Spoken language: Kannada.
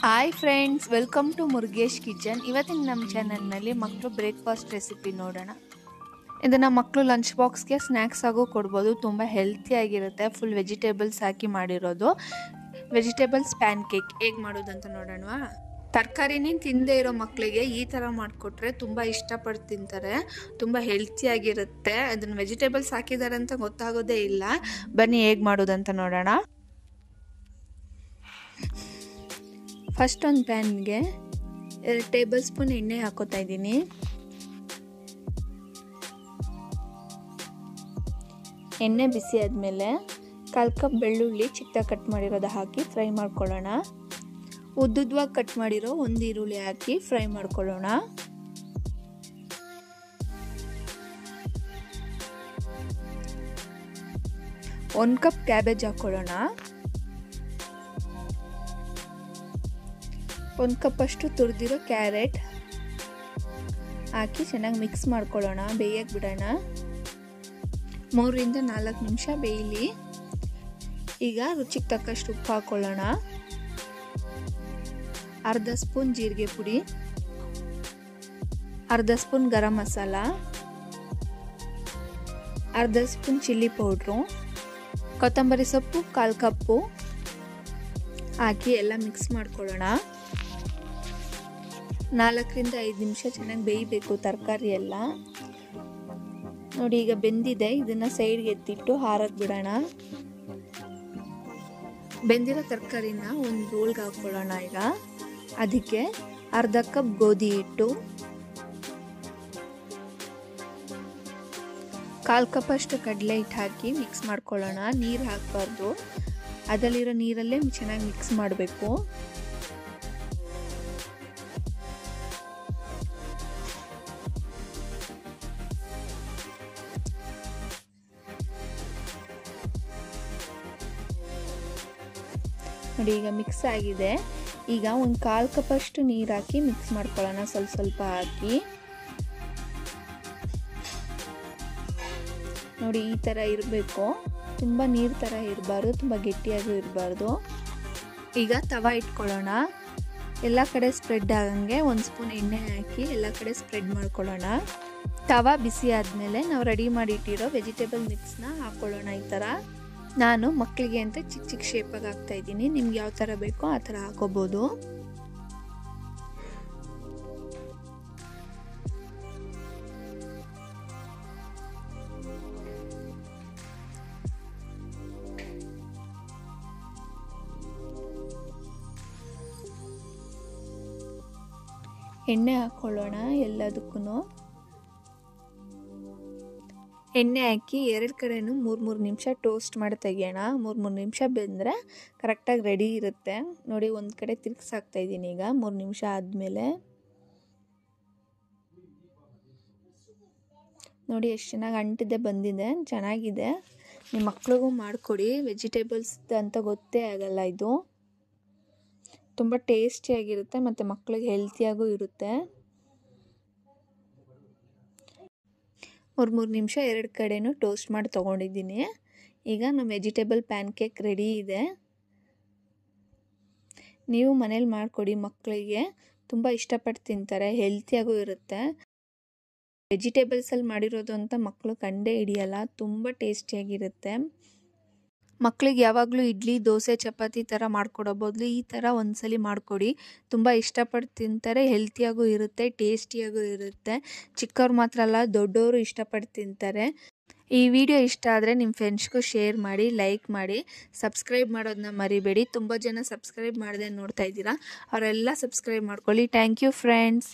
Hi friends, welcome to Murugesh kitchen. ಇವತ್ತಿನ ನಮ್ಮ ಚಾನಲ್ನಲ್ಲಿ ಮಕ್ಕಳು ಬ್ರೇಕ್ಫಾಸ್ಟ್ ರೆಸಿಪಿ ನೋಡೋಣ. ಇದನ್ನು ಮಕ್ಕಳು ಲಂಚ್ ಬಾಕ್ಸ್ಗೆ ಸ್ನ್ಯಾಕ್ಸ್ ಆಗು ಕೊಡ್ಬೋದು. ತುಂಬ ಹೆಲ್ತಿಯಾಗಿರುತ್ತೆ. ಫುಲ್ ವೆಜಿಟೇಬಲ್ಸ್ ಹಾಕಿ ಮಾಡಿರೋದು ವೆಜಿಟೇಬಲ್ಸ್ ಪ್ಯಾನ್ ಕೇಕ್. ಹೇಗೆ ಮಾಡೋದಂತ ನೋಡೋಣವಾ? ತರಕಾರಿನೇ ತಿಂದೇ ಇರೋ ಮಕ್ಕಳಿಗೆ ಈ ಥರ ಮಾಡಿಕೊಟ್ರೆ ತುಂಬ ಇಷ್ಟಪಟ್ಟು ತಿಂತಾರೆ. ತುಂಬ ಹೆಲ್ತಿಯಾಗಿರುತ್ತೆ. ಅದನ್ನು ವೆಜಿಟೇಬಲ್ಸ್ ಹಾಕಿದ್ದಾರೆ ಅಂತ ಗೊತ್ತಾಗೋದೇ ಇಲ್ಲ. ಬನ್ನಿ ಹೇಗೆ ಮಾಡೋದಂತ ನೋಡೋಣ. ಫಸ್ಟ್ ಒಂದು ಪ್ಯಾನ್ಗೆ 2 ಟೇಬಲ್ ಸ್ಪೂನ್ ಎಣ್ಣೆ ಹಾಕೋತಾ ಇದ್ದೀನಿ. ಎಣ್ಣೆ ಬಿಸಿ ಆದಮೇಲೆ 1/4 ಕಪ್ ಬೆಳ್ಳುಳ್ಳಿ ಚಿಕ್ಕದಾಗಿ ಕಟ್ ಮಾಡಿರೋದು ಹಾಕಿ ಫ್ರೈ ಮಾಡ್ಕೊಳ್ಳೋಣ. ಉದ್ದುದ್ವಾಗಿ ಕಟ್ ಮಾಡಿರೋ 1 ಈರುಳ್ಳಿ ಹಾಕಿ ಫ್ರೈ ಮಾಡ್ಕೊಳ್ಳೋಣ. ಒಂದು ಕಪ್ ಕ್ಯಾಬೇಜ್ ಹಾಕ್ಕೊಳ್ಳೋಣ. 1 ಕಪ್ ಅಷ್ಟು ತುರಿದಿರೋ ಕ್ಯಾರೆಟ್ ಹಾಕಿ ಚೆನ್ನಾಗಿ ಮಿಕ್ಸ್ ಮಾಡ್ಕೊಳ್ಳೋಣ. ಬೇಯಕ್ಕೆ ಬಿಡೋಣ. 3 ರಿಂದ 4 ನಿಮಿಷ ಬೇಯಲಿ. ಈಗ ರುಚಿಗೆ ತಕ್ಕಷ್ಟು ಉಪ್ಪು ಹಾಕ್ಕೊಳ್ಳೋಣ. ಅರ್ಧ ಸ್ಪೂನ್ ಜೀರಿಗೆ ಪುಡಿ, ಅರ್ಧ ಸ್ಪೂನ್ ಗರಂ ಮಸಾಲ, ಅರ್ಧ ಸ್ಪೂನ್ ಚಿಲ್ಲಿ ಪೌಡ್ರು, ಕೊತ್ತಂಬರಿ ಸೊಪ್ಪು 1/4 ಕಪ್ಪು ಹಾಕಿ ಎಲ್ಲ ಮಿಕ್ಸ್ ಮಾಡ್ಕೊಳ್ಳೋಣ. 4 ರಿಂದ 5 ನಿಮಿಷ ಚೆನ್ನಾಗಿ ಬೇಯಬೇಕು ತರಕಾರಿ ಎಲ್ಲ. ನೋಡಿ, ಈಗ ಬೆಂದಿದೆ. ಇದನ್ನು ಸೈಡ್ಗೆ ಎತ್ತಿಟ್ಟು ಹಾರಕ್ಕೆ ಬಿಡೋಣ. ಬೆಂದಿರೋ ತರಕಾರಿನ ಒಂದು ಬೋಲ್ಗೆ ಹಾಕ್ಕೊಳ್ಳೋಣ. ಈಗ ಅದಕ್ಕೆ ಅರ್ಧ ಕಪ್ ಗೋಧಿ ಹಿಟ್ಟು, 1/4 ಕಪ್ ಅಷ್ಟು ಕಡಲೆ ಹಿಟ್ಟು ಹಾಕಿ ಮಿಕ್ಸ್ ಮಾಡ್ಕೊಳ್ಳೋಣ. ನೀರು ಹಾಕಬಾರ್ದು. ಅದರಲ್ಲಿರೋ ನೀರಲ್ಲೇ ಚೆನ್ನಾಗಿ ಮಿಕ್ಸ್ ಮಾಡಬೇಕು. ನೋಡಿ, ಈಗ ಮಿಕ್ಸ್ ಆಗಿದೆ. ಈಗ ಒಂದು 1/4 ಕಪ್ ಅಷ್ಟು ನೀರು ಹಾಕಿ ಮಿಕ್ಸ್ ಮಾಡ್ಕೊಳ್ಳೋಣ. ಸ್ವಲ್ಪ ಸ್ವಲ್ಪ ಹಾಕಿ ನೋಡಿ, ಈ ಥರ ಇರಬೇಕು. ತುಂಬ ನೀರು ಥರ ಇರಬಾರ್ದು, ತುಂಬ ಗಟ್ಟಿಯಾಗೂ ಇರಬಾರ್ದು. ಈಗ ತವಾ ಇಟ್ಕೊಳ್ಳೋಣ. ಎಲ್ಲ ಕಡೆ ಸ್ಪ್ರೆಡ್ ಆಗಂಗೆ 1 ಸ್ಪೂನ್ ಎಣ್ಣೆ ಹಾಕಿ ಎಲ್ಲ ಕಡೆ ಸ್ಪ್ರೆಡ್ ಮಾಡ್ಕೊಳ್ಳೋಣ. ತವಾ ಬಿಸಿ ಆದಮೇಲೆ ನಾವು ರೆಡಿ ಮಾಡಿ ಇಟ್ಟಿರೋ ವೆಜಿಟೇಬಲ್ ಮಿಕ್ಸ್ನ ಹಾಕ್ಕೊಳ್ಳೋಣ. ಈ ಥರ ನಾನು ಮಕ್ಕಳಿಗೆ ಅಂತ ಚಿಕ್ಕ ಚಿಕ್ಕ ಶೇಪಾಗಿ ಹಾಕ್ತಾ ಇದ್ದೀನಿ. ನಿಮ್ಗೆ ಯಾವ ಥರ ಬೇಕೋ ಆ ಥರ ಹಾಕೋಬೋದು. ಎಣ್ಣೆ ಹಾಕ್ಕೊಳ್ಳೋಣ. ಎಲ್ಲದಕ್ಕೂ ಎಣ್ಣೆ ಹಾಕಿ 2 ಕಡೆನೂ 3 ನಿಮಿಷ ಟೋಸ್ಟ್ ಮಾಡಿ ತೆಗಿಯೋಣ. 3 ನಿಮಿಷ ಬೆಂದರೆ ಕರೆಕ್ಟಾಗಿ ರೆಡಿ ಇರುತ್ತೆ. ನೋಡಿ, ಒಂದು ಕಡೆ ತಿರ್ಗಿಸಾಕ್ತಾ ಇದ್ದೀನಿ. ಈಗ 3 ನಿಮಿಷ ಆದಮೇಲೆ ನೋಡಿ ಎಷ್ಟು ಚೆನ್ನಾಗಿ ಅಂಟಿದೆ ಬಂದಿದೆ. ಚೆನ್ನಾಗಿದೆ. ನಿಮ್ಮ ಮಕ್ಳಿಗೂ ಮಾಡಿಕೊಡಿ. ವೆಜಿಟೇಬಲ್ಸ್ ಅಂತ ಗೊತ್ತೇ ಆಗಲ್ಲ. ಇದು ತುಂಬ ಟೇಸ್ಟಿಯಾಗಿರುತ್ತೆ ಮತ್ತು ಮಕ್ಕಳಿಗೆ ಹೆಲ್ತಿಯಾಗೂ ಇರುತ್ತೆ. 3 ನಿಮಿಷ 2 ಕಡೆನೂ ಟೋಸ್ಟ್ ಮಾಡಿ ತೊಗೊಂಡಿದ್ದೀನಿ. ಈಗ ನಮ್ಮ ವೆಜಿಟೇಬಲ್ ಪ್ಯಾನ್ ಕೇಕ್ ರೆಡಿ ಇದೆ. ನೀವು ಮನೇಲಿ ಮಾಡಿಕೊಡಿ. ಮಕ್ಕಳಿಗೆ ತುಂಬ ಇಷ್ಟಪಟ್ಟು ತಿಂತಾರೆ. ಹೆಲ್ತಿಯಾಗೂ ಇರುತ್ತೆ. ವೆಜಿಟೇಬಲ್ಸಲ್ಲಿ ಮಾಡಿರೋದು ಅಂತ ಮಕ್ಕಳು ಕಂಡೇ ಹಿಡಿಯಲ್ಲ. ತುಂಬ ಟೇಸ್ಟಿಯಾಗಿರುತ್ತೆ. ಮಕ್ಕಳಿಗೆ ಯಾವಾಗಲೂ ಇಡ್ಲಿ, ದೋಸೆ, ಚಪಾತಿ ಥರ ಮಾಡಿಕೊಡೋ ಬದಲು ಈ ಥರ ಒಂದ್ಸಲಿ ಮಾಡಿಕೊಡಿ. ತುಂಬ ಇಷ್ಟಪಟ್ಟು ತಿಂತಾರೆ. ಹೆಲ್ತಿಯಾಗೂ ಇರುತ್ತೆ, ಟೇಸ್ಟಿಯಾಗೂ ಇರುತ್ತೆ. ಚಿಕ್ಕವ್ರು ಮಾತ್ರ ಅಲ್ಲ, ದೊಡ್ಡವರು ಇಷ್ಟಪಟ್ಟು ತಿಂತಾರೆ. ಈ ವಿಡಿಯೋ ಇಷ್ಟ ಆದರೆ ನಿಮ್ಮ ಫ್ರೆಂಡ್ಸ್ಗೂ ಶೇರ್ ಮಾಡಿ, ಲೈಕ್ ಮಾಡಿ, ಸಬ್ಸ್ಕ್ರೈಬ್ ಮಾಡೋದನ್ನ ಮರಿಬೇಡಿ. ತುಂಬ ಜನ ಸಬ್ಸ್ಕ್ರೈಬ್ ಮಾಡದೆ ನೋಡ್ತಾ ಇದ್ದೀರಾ. ಅವರೆಲ್ಲ ಸಬ್ಸ್ಕ್ರೈಬ್ ಮಾಡ್ಕೊಳ್ಳಿ. Thank you friends.